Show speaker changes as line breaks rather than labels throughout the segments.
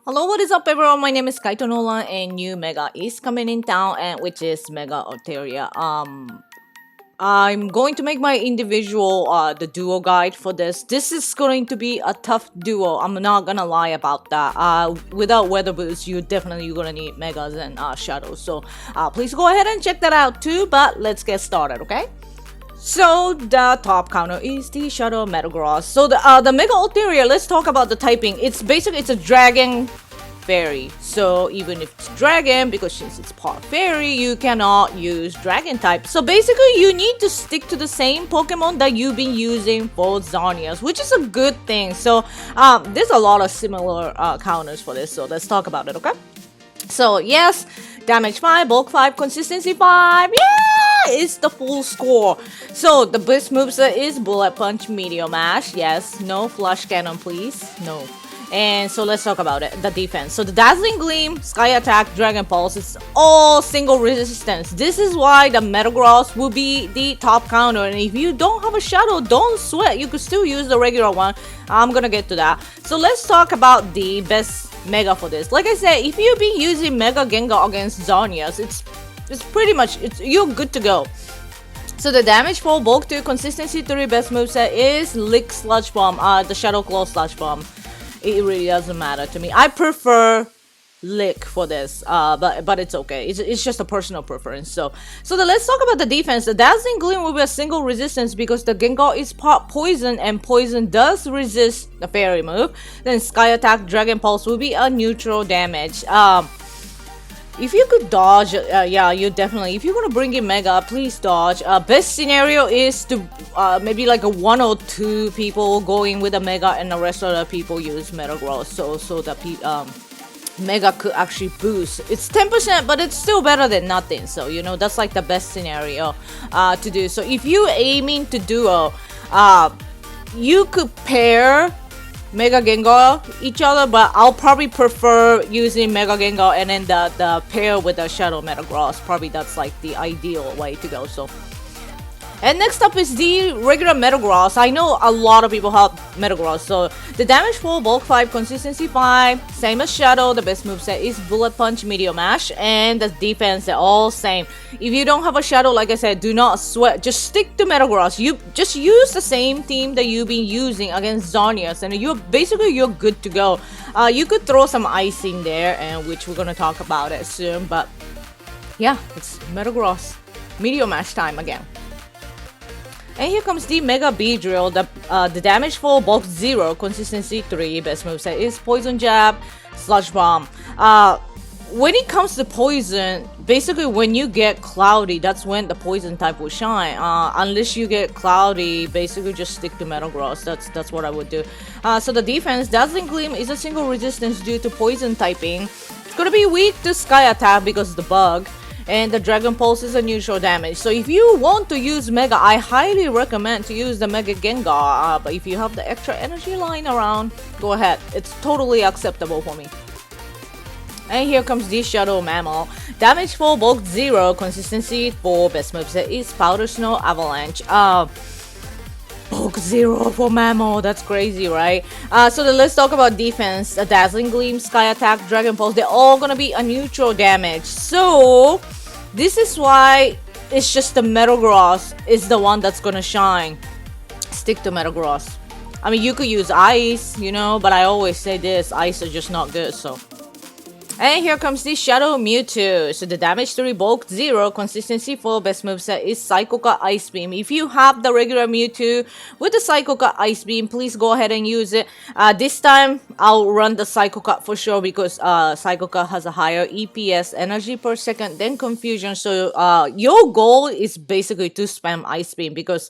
Hello, what is up everyone? My name is KaitoNolan and new Mega is coming in town, and which is Mega Altaria. I'm going to make my individual the duo guide for this. This is going to be a tough duo. I'm not gonna lie about that. Without weather boost, you're gonna need Megas and Shadows. So please go ahead and check that out too. But let's get started, okay? So the top counter is the Shadow Metagross. So the Mega Altaria, let's talk about the typing. It's a dragon fairy. So even if it's dragon, because since it's part fairy, you cannot use dragon type. So basically you need to stick to the same Pokemon that you've been using for Xerneas, which is a good thing. So there's a lot of similar counters for this. So let's talk about it, okay? So yes, damage 5, bulk 5, consistency 5. Yeah, it's the full score. So the best moveset is Bullet Punch, Meteor Mash. Yes, no Flush Cannon, please. No. And so let's talk about it. The defense. So the Dazzling Gleam, Sky Attack, Dragon Pulse is all single resistance. This is why the Metagross will be the top counter. And if you don't have a Shadow, don't sweat. You could still use the regular one. I'm gonna get to that. So let's talk about the best Mega for this. Like I said, if you've been using Mega Gengar against Xerneas, it's pretty much you're good to go. So the damage 4, bulk 2, consistency 3, best moveset is Lick Sludge Bomb, the Shadow Claw Sludge Bomb. It really doesn't matter to me. I prefer Lick for this, but it's okay. It's just a personal preference. So let's talk about the defense. The Dazzling Gleam will be a single resistance because the Gengar is part poison, and poison does resist the fairy move. Then Sky Attack, Dragon Pulse will be a neutral damage. If you could dodge, yeah, you definitely. If you're gonna bring in Mega, please dodge. Best scenario is to maybe like a 1 or 2 people going with a Mega, and the rest of the people use Metagross. So that Mega could actually boost. It's 10%, but it's still better than nothing. So you know that's like the best scenario to do. So if you aiming to duo, you could pair Mega Gengar each other, but I'll probably prefer using Mega Gengar and then the pair with the Shadow Metagross. Probably that's like the ideal way to go. So, and next up is the regular Metagross. I know a lot of people have Metagross. So the damage 4, bulk 5, consistency 5, same as Shadow. The best moveset is Bullet Punch, Meteor Mash, and the defense, they're all same. If you don't have a Shadow, like I said, do not sweat. Just stick to Metagross. You just use the same team that you've been using against Xerneas, and you're good to go. You could throw some ice in there, and which we're gonna talk about it soon. But yeah, it's Metagross, Meteor Mash time again. And here comes the Mega Beedrill. The damage 4, bulk 0, consistency 3, best moveset is Poison Jab, Sludge Bomb. When it comes to poison, basically when you get cloudy, that's when the poison type will shine. Unless you get cloudy, basically just stick to Metagross. That's what I would do. So the defense, Dazzling Gleam is a single resistance due to poison typing. It's gonna be weak to Sky Attack because of the bug. And the Dragon Pulse is a neutral damage. So if you want to use Mega, I highly recommend to use the Mega Gengar. But if you have the extra energy lying around, go ahead. It's totally acceptable for me. And here comes the Shadow Mammal. Damage 4, bulk 0, consistency 4, best moveset is Powder Snow Avalanche. Bulk 0 for Mammal, that's crazy, right? So let's talk about defense. The Dazzling Gleam, Sky Attack, Dragon Pulse, they're all gonna be a neutral damage. So this is why it's just the Metagross is the one that's gonna shine. Stick to Metagross. I mean, you could use ice, you know, but I always say this, ice is just not good, so. And here comes the Shadow Mewtwo. So the damage 3, bulk 0, consistency 4, best moveset is Psycho Cut Ice Beam. If you have the regular Mewtwo with the Psycho Cut Ice Beam, please go ahead and use it. This time, I'll run the Psycho Cut for sure because Psycho Cut has a higher EPS, energy per second, than Confusion. So your goal is basically to spam Ice Beam because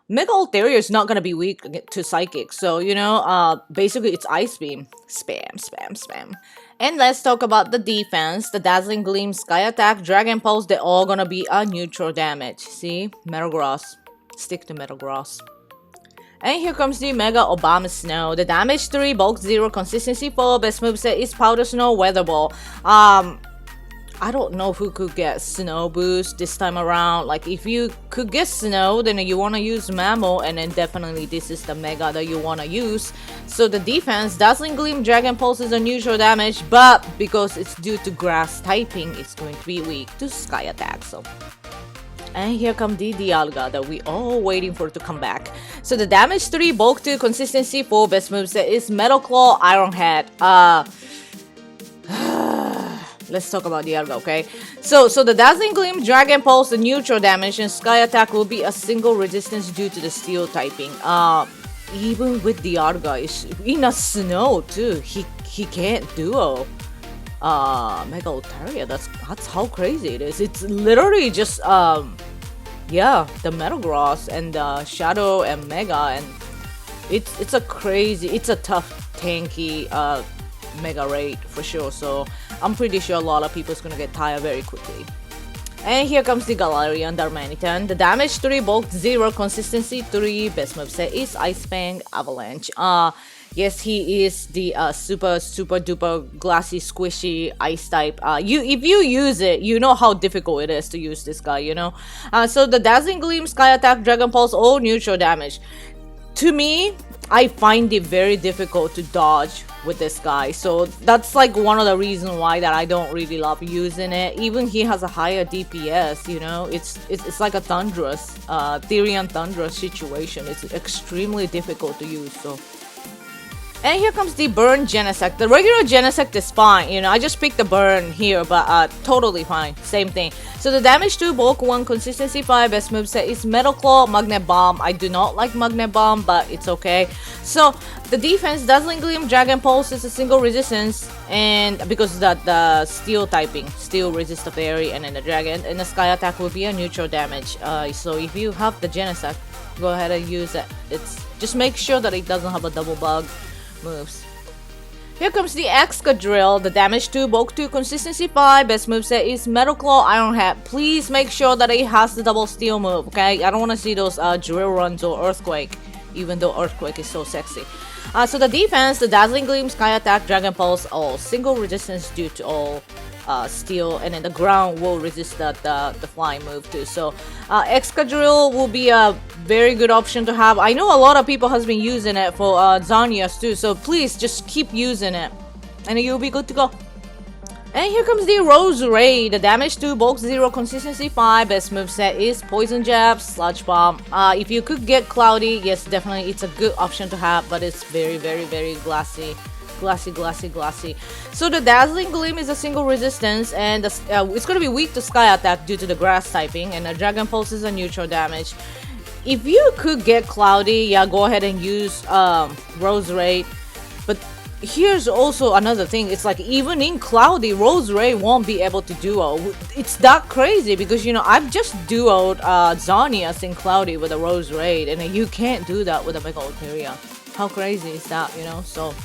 Mega Altaria is not going to be weak to Psychic. So, you know, basically it's Ice Beam. Spam, spam, spam. And let's talk about the defense. The Dazzling Gleam, Sky Attack, Dragon Pulse, they're all gonna be a neutral damage. See? Metagross. Stick to Metagross. And here comes the Mega Obama Snow. The damage 3, bulk 0, consistency 4, best moveset is Powder Snow, Weather Ball. I don't know who could get Snow Boost this time around. Like, if you could get Snow, then you want to use Mammo, and then definitely this is the Mega that you want to use. So the defense, Dazzling Gleam, Dragon Pulse is a neutral damage, but because it's due to Grass typing, it's going to be weak to Sky Attack. So, and here come the Dialga that we all waiting for to come back. So the damage 3, bulk 2, consistency 4, best moveset is Metal Claw, Iron Head. Let's talk about Dialga, okay? So the Dazzling Gleam, Dragon Pulse, the neutral damage, and Sky Attack will be a single resistance due to the Steel typing. Even with Dialga, in a Snow too, he can't duo Mega Altaria. That's how crazy it is. It's literally just yeah, the Metagross and Shadow and Mega, and it's a tough tanky Mega Raid for sure. So I'm pretty sure a lot of people's gonna get tired very quickly. And here comes the Galarian Darmanitan. The damage 3, bulk 0, consistency 3, best moveset is Icepang, Avalanche. Yes, he is the super duper glassy squishy ice type. If you use it, you know how difficult it is to use this guy, you know. So the Dazzling Gleam, Sky Attack, Dragon Pulse, all neutral damage. To me, I find it very difficult to dodge with this guy, so that's like one of the reasons why that I don't really love using it. Even he has a higher DPS, you know. It's like a Thundurus, Therian Thundurus situation. It's extremely difficult to use. So, and here comes the Burn Genesect. The regular Genesect is fine, you know. I just picked the Burn here, but totally fine. Same thing. So the damage 2, bulk 1, consistency 5, best moveset is Metal Claw, Magnet Bomb. I do not like Magnet Bomb, but it's okay. So the defense, Dazzling Gleam, Dragon Pulse is a single resistance, and because the Steel typing, Steel resist the Fairy and then the Dragon, and the Sky Attack will be a neutral damage. So if you have the Genesect, go ahead and use it. It's just make sure that it doesn't have a double bug moves. Here comes the Excadrill. The damage 2, bulk 2, consistency 5, best moveset is Metal Claw, Iron Head. Please make sure that it has the double Steel move, okay? I don't want to see those Drill Runs or Earthquake, even though Earthquake is so sexy. So the defense, the Dazzling Gleam, Sky Attack, Dragon Pulse, all single resistance due to all Steel, and then the ground will resist the flying move too. So Excadrill will be a very good option to have. I know a lot of people has been using it for Xanias too, so please just keep using it and you'll be good to go. And here comes the Rosary. The damage 2, bulk 0, consistency 5, best moveset is Poison Jab, Sludge Bomb. If you could get Cloudy, yes, definitely it's a good option to have, but it's very glassy. So the Dazzling Gleam is a single resistance, and it's gonna be weak to Sky Attack due to the Grass typing, and the Dragon Pulse is a neutral damage. If you could get Cloudy, yeah, go ahead and use Rosary. But here's also another thing. It's like even in Cloudy, Rosary won't be able to duo. It's that crazy because, you know, I've just duoed Xanias in Cloudy with a Rosary, and you can't do that with a Mega Altaria. How crazy is that, you know? So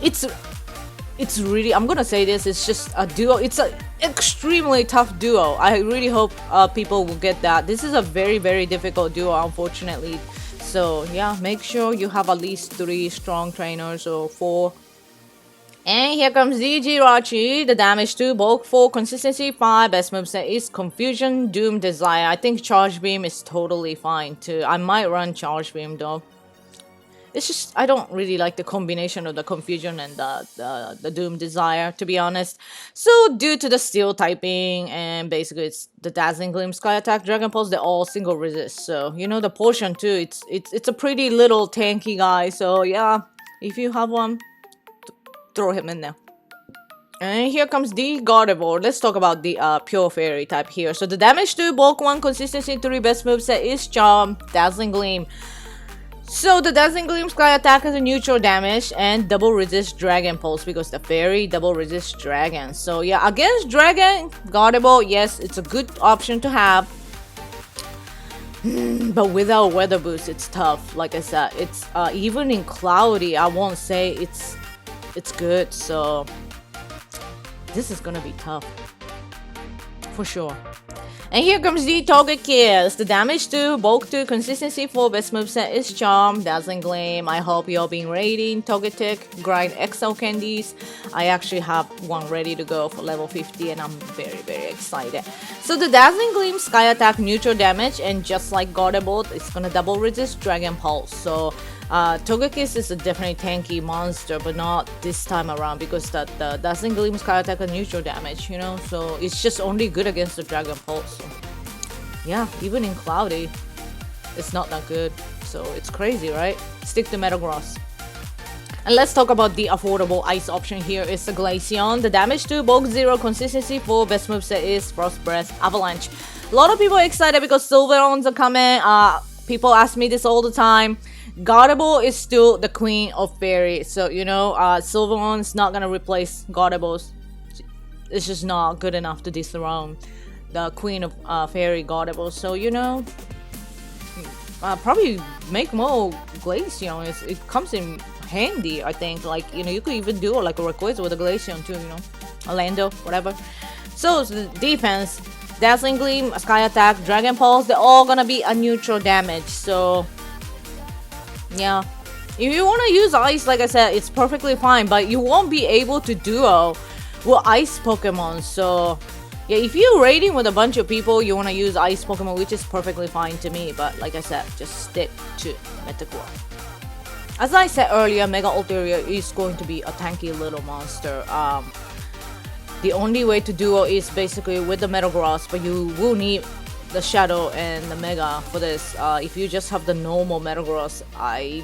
it's really, I'm gonna say this, it's just a duo. It's an extremely tough duo. I really hope people will get that. This is a very difficult duo, unfortunately. So yeah, make sure you have at least 3 strong trainers or 4. And here comes the Jirachi. The damage 2, bulk 4, consistency 5, best moveset is Confusion, Doom, Desire. I think Charge Beam is totally fine too. I might run Charge Beam though. It's just, I don't really like the combination of the Confusion and the Doom Desire, to be honest. So due to the Steel typing, and basically it's the Dazzling Gleam, Sky Attack, Dragon Pulse, they're all single resist. So, you know, the Potion too, it's a pretty little tanky guy. So yeah, if you have one, throw him in there. And here comes the Gardevoir. Let's talk about the Pure Fairy type here. So the damage 2, bulk 1, consistency 3, best moveset is Charm, Dazzling Gleam. So the Dazzling Gleam, Sky Attack has a neutral damage and double resist Dragon Pulse because the Fairy double resist Dragon. So yeah, against Dragon, Gardevoir, yes, it's a good option to have. But without Weather Boost, it's tough. Like I said, it's even in Cloudy, I won't say it's good. So this is gonna be tough for sure. And here comes the Togekiss. The damage 2, bulk 2, consistency 4, best moveset is Charm, Dazzling Gleam. I hope you're being rating Togetic, grind XL candies. I actually have one ready to go for level 50 and I'm very excited. So the Dazzling Gleam, Sky Attack, neutral damage, and just like Gardevoir, it's gonna double resist Dragon Pulse. So Togekiss is a definitely tanky monster, but not this time around because the Dazzling Gleam, Sky Attack, and neutral damage, you know, so it's just only good against the Dragon Pulse. So yeah, even in Cloudy, it's not that good. So it's crazy, right? Stick to Metagross. And let's talk about the affordable ice option here. Is the Glaceon. The damage 2, bulk 0, consistency 4, best moveset is Frost Breath, Avalanche. A lot of people are excited because Sylveons are coming. People ask me this all the time. Gardevoir is still the queen of fairy, so you know, Sylveon's not gonna replace Gardevoir. It's just not good enough to dethrone the queen of fairy Gardevoir. So you know, probably make more Glaceon. It comes in handy, I think. Like, you know, you could even do like a request with a Glaceon too, you know, Orlando, whatever. So the defense, Dazzling Gleam, Sky Attack, Dragon Pulse, they're all gonna be a neutral damage. So yeah, if you want to use ice, like I said, it's perfectly fine, but you won't be able to duo with ice Pokemon. So yeah, if you're raiding with a bunch of people, you want to use ice Pokemon, which is perfectly fine to me. But like I said, just stick to Metagross. As I said earlier, Mega Altaria is going to be a tanky little monster. The only way to duo is basically with the Metagross, but you will need the Shadow and the Mega for this. If you just have the normal Metagross, I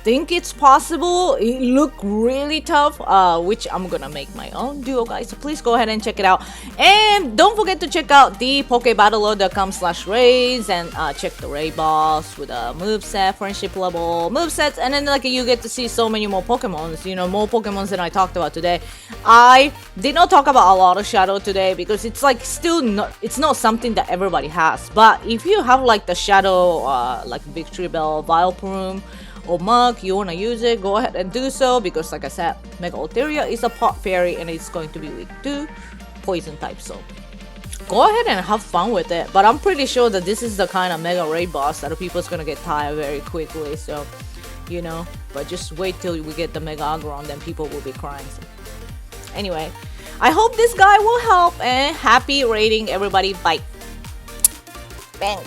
think it's possible. It look really tough, which I'm gonna make my own duo, guys, so please go ahead and check it out. And don't forget to check out the Pokebattler.com/raids and check the raid boss with a moveset, friendship level movesets, and then like you get to see so many more Pokemons, you know, more Pokemons than I talked about today. I did not talk about a lot of Shadow today because it's like still not, it's not something that everybody has. But if you have like the Shadow, like Victory Bell, Vileplume, or Mug, you want to use it, go ahead and do so, because like I said, Mega Altaria is a pot fairy and it's going to be weak to poison type, so go ahead and have fun with it. But I'm pretty sure that this is the kind of mega raid boss that people's gonna get tired very quickly, so you know, but just wait till we get the Mega Aggron, then people will be crying. So anyway, I hope this guy will help, and happy raiding everybody. Bye. Bang.